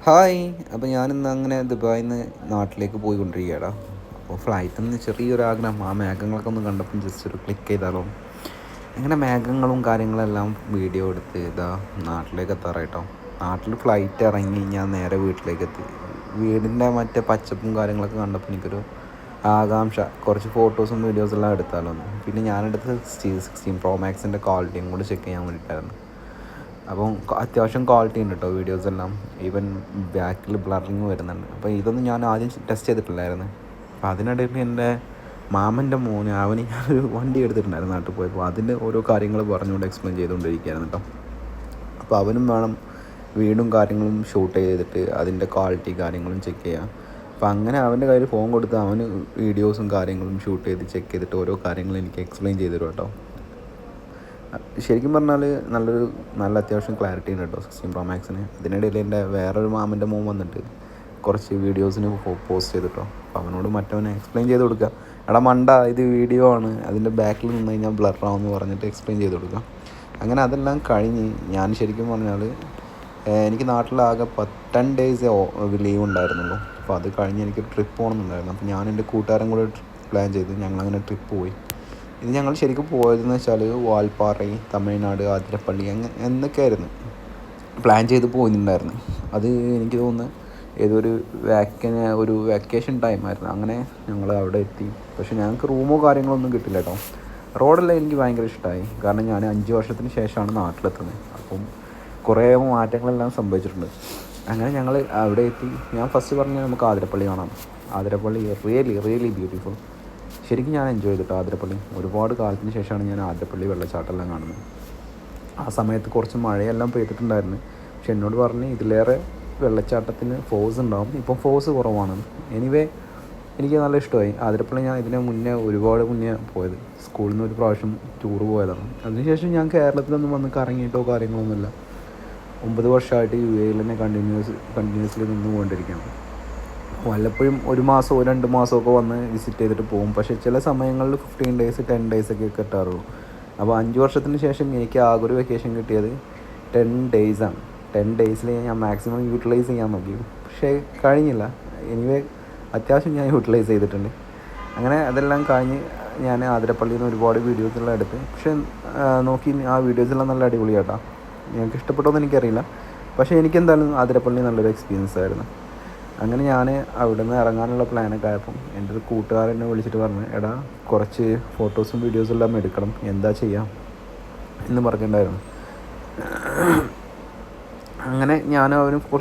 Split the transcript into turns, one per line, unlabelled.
Hi. അപ്പോൾ ഞാനിന്ന് അങ്ങനെ ദുബായിൽ നിന്ന് നാട്ടിലേക്ക് പോയിക്കൊണ്ടിരിക്കുകയാടാ. അപ്പോൾ ഫ്ലൈറ്റിൽ നിന്ന് ചെറിയൊരാഗ്രഹം, ആ മേഘങ്ങളൊക്കെ ഒന്ന് കണ്ടപ്പം ജസ്റ്റ് ഒരു ക്ലിക്ക് ചെയ്താലോ. അങ്ങനെ മേഘങ്ങളും കാര്യങ്ങളെല്ലാം വീഡിയോ എടുത്ത് ഇതാ നാട്ടിലേക്ക് എത്താറായിട്ടോ. നാട്ടിൽ ഫ്ലൈറ്റ് ഇറങ്ങി ഞാൻ നേരെ വീട്ടിലേക്ക് എത്തി. വീടിൻ്റെ മറ്റേ പച്ചപ്പും കാര്യങ്ങളൊക്കെ കണ്ടപ്പോൾ എനിക്കൊരു ആകാംക്ഷ, കുറച്ച് ഫോട്ടോസും വീഡിയോസും എല്ലാം എടുത്താലോ. പിന്നെ ഞാനെടുത്ത് 16 Pro Maxൻ്റെ ക്വാളിറ്റിയും കൂടി ചെക്ക് ചെയ്യാൻ വേണ്ടിയിട്ടായിരുന്നു. അപ്പം അത്യാവശ്യം ക്വാളിറ്റി ഉണ്ട് കേട്ടോ വീഡിയോസ് എല്ലാം. ഈവൻ ബാക്കിൽ ബ്ലറിങ് വരുന്നുണ്ട്. അപ്പോൾ ഇതൊന്നും ഞാൻ ആദ്യം ടെസ്റ്റ് ചെയ്തിട്ടില്ലായിരുന്നു. അപ്പോൾ അതിനിടയിൽ എൻ്റെ മാമൻ്റെ മോന് അവന് ഞാനൊരു വണ്ടി എടുത്തിട്ടുണ്ടായിരുന്നു നാട്ടിൽ പോയപ്പോൾ. അതിൻ്റെ ഓരോ കാര്യങ്ങൾ പറഞ്ഞുകൊണ്ട് എക്സ്പ്ലെയിൻ ചെയ്തുകൊണ്ടിരിക്കുകയായിരുന്നു കേട്ടോ. അപ്പോൾ അവനും വേണം വീടും കാര്യങ്ങളും ഷൂട്ട് ചെയ്തിട്ട് അതിൻ്റെ ക്വാളിറ്റി കാര്യങ്ങളും ചെക്ക് ചെയ്യുക. അപ്പോൾ അങ്ങനെ അവൻ്റെ കയ്യിൽ ഫോൺ കൊടുത്ത് അവന് വീഡിയോസും കാര്യങ്ങളും ഷൂട്ട് ചെയ്ത് ചെക്ക് ചെയ്തിട്ട് ഓരോ കാര്യങ്ങളും എനിക്ക് എക്സ്പ്ലെയിൻ ചെയ്തു തരും കേട്ടോ. ശരിക്കും പറഞ്ഞാൽ നല്ല അത്യാവശ്യം ക്ലാരിറ്റി ഉണ്ട് കേട്ടോ 16 Pro Maxന്. അതിനിടയിൽ എൻ്റെ വേറൊരു മാമൻ്റെ മോൻ വന്നിട്ട് കുറച്ച് വീഡിയോസിന് പോസ്റ്റ് ചെയ്തിട്ടോ. അപ്പോൾ അവനോട് മറ്റവനെ എക്സ്പ്ലെയിൻ ചെയ്ത് കൊടുക്കുക, എടാ മണ്ട ഇത് വീഡിയോ ആണ്, അതിൻ്റെ ബാക്കിൽ നിന്ന് കഴിഞ്ഞാൽ ബ്ലറാമെന്ന് പറഞ്ഞിട്ട് എക്സ്പ്ലെയിൻ ചെയ്ത് കൊടുക്കുക. അങ്ങനെ അതെല്ലാം കഴിഞ്ഞ് ഞാൻ ശരിക്കും പറഞ്ഞാൽ എനിക്ക് നാട്ടിലാകെ 10 ഡേയ്സ് ലീവ് ഉണ്ടായിരുന്നുള്ളൂ. അപ്പോൾ അത് കഴിഞ്ഞ് എനിക്ക് ട്രിപ്പ് പോകണമെന്നുണ്ടായിരുന്നു. അപ്പോൾ ഞാൻ എൻ്റെ കൂട്ടുകാരൻ കൂടെ പ്ലാൻ ചെയ്ത് ഞങ്ങളങ്ങനെ ട്രിപ്പ് പോയി. ഇത് ഞങ്ങൾ ശരിക്കും പോയതെന്ന് വെച്ചാൽ വാൽപ്പാറ, തമിഴ്നാട്, ആതിരപ്പള്ളി എന്നൊക്കെയായിരുന്നു പ്ലാൻ ചെയ്ത് പോയിട്ടുണ്ടായിരുന്നു. അത് എനിക്ക് തോന്നുന്നു ഏതൊരു വെക്കേഷൻ ടൈമായിരുന്നു. അങ്ങനെ ഞങ്ങൾ അവിടെ എത്തി. പക്ഷേ ഞങ്ങൾക്ക് റൂമോ കാര്യങ്ങളൊന്നും കിട്ടില്ല കേട്ടോ. റോഡെല്ലാം എനിക്ക് ഭയങ്കര ഇഷ്ടമായി. കാരണം ഞാൻ 5 വർഷത്തിന് ശേഷമാണ് നാട്ടിലെത്തുന്നത്. അപ്പം കുറേ മാറ്റങ്ങളെല്ലാം സംഭവിച്ചിട്ടുണ്ട്. അങ്ങനെ ഞങ്ങൾ അവിടെ എത്തി. ഞാൻ ഫസ്റ്റ് പറഞ്ഞാൽ നമുക്ക് ആതിരപ്പള്ളി കാണാം. Athirappilly really beautiful. ശരിക്കും ഞാൻ എൻജോയ് ചെയ്തിട്ട് ആതിരപ്പള്ളി. ഒരുപാട് കാലത്തിന് ശേഷമാണ് ഞാൻ ആതിരപ്പള്ളി വെള്ളച്ചാട്ടമെല്ലാം കാണുന്നത്. ആ സമയത്ത് കുറച്ച് മഴയെല്ലാം പെയ്തിട്ടുണ്ടായിരുന്നു. പക്ഷെ എന്നോട് പറഞ്ഞ് ഇതിലേറെ വെള്ളച്ചാട്ടത്തിന് ഫോഴ്സ് ഉണ്ടാവും, ഇപ്പം ഫോഴ്സ് കുറവാണ്. എനിവേ എനിക്ക് നല്ല ഇഷ്ടമായി ആതിരപ്പള്ളി. ഞാൻ ഇതിന് ഒരുപാട് മുന്നേ പോയത്, സ്കൂളിൽ നിന്ന് ഒരു പ്രാവശ്യം ടൂർ പോയതാണ്. അതിനുശേഷം ഞാൻ കേരളത്തിലൊന്നും വന്ന് കറങ്ങിയിട്ടോ കാര്യങ്ങളൊന്നുമില്ല. 9 വർഷമായിട്ട് UAE തന്നെ കണ്ടിന്യൂസ്ലി നിന്ന് കൊണ്ടിരിക്കുകയാണ്. വല്ലപ്പോഴും 1 മാസമോ 2 മാസമൊക്കെ വന്ന് വിസിറ്റ് ചെയ്തിട്ട് പോകും. പക്ഷേ ചില സമയങ്ങളിൽ 15 ഡേയ്സ് 10 ഡേയ്സൊക്കെ കിട്ടാറുള്ളൂ. അപ്പോൾ 5 വർഷത്തിന് ശേഷം എനിക്ക് ആകെ ഒരു വെക്കേഷൻ കിട്ടിയത് 10 ഡേയ്സാണ്. 10 ഡേയ്സിൽ ഞാൻ മാക്സിമം യൂട്ടിലൈസ് ചെയ്യാൻ നോക്കി, പക്ഷേ കഴിഞ്ഞില്ല. എനിവേ അത്യാവശ്യം ഞാൻ യൂട്ടിലൈസ് ചെയ്തിട്ടുണ്ട്. അങ്ങനെ അതെല്ലാം കഴിഞ്ഞ് ഞാൻ ആതിരപ്പള്ളിയിൽ നിന്ന് ഒരുപാട് വീഡിയോസെല്ലാം എടുത്ത്. പക്ഷേ നോക്കി ആ വീഡിയോസെല്ലാം നല്ല അടിപൊളിയാട്ടോ. നിങ്ങൾക്ക് ഇഷ്ടപ്പെട്ടോന്ന് എനിക്കറിയില്ല, പക്ഷേ എനിക്കെന്തായാലും ആതിരപ്പള്ളി നല്ലൊരു എക്സ്പീരിയൻസ് ആയിരുന്നു. അങ്ങനെ ഞാൻ അവിടെ നിന്ന് ഇറങ്ങാനുള്ള പ്ലാനൊക്കെ ആയപ്പം എൻ്റെ ഒരു കൂട്ടുകാരനെ വിളിച്ചിട്ട് പറഞ്ഞു, എടാ കുറച്ച് ഫോട്ടോസും വീഡിയോസും എല്ലാം എടുക്കണം, എന്താ ചെയ്യാം എന്ന് പറഞ്ഞിട്ടുണ്ടായിരുന്നു. അങ്ങനെ ഞാനും അവരും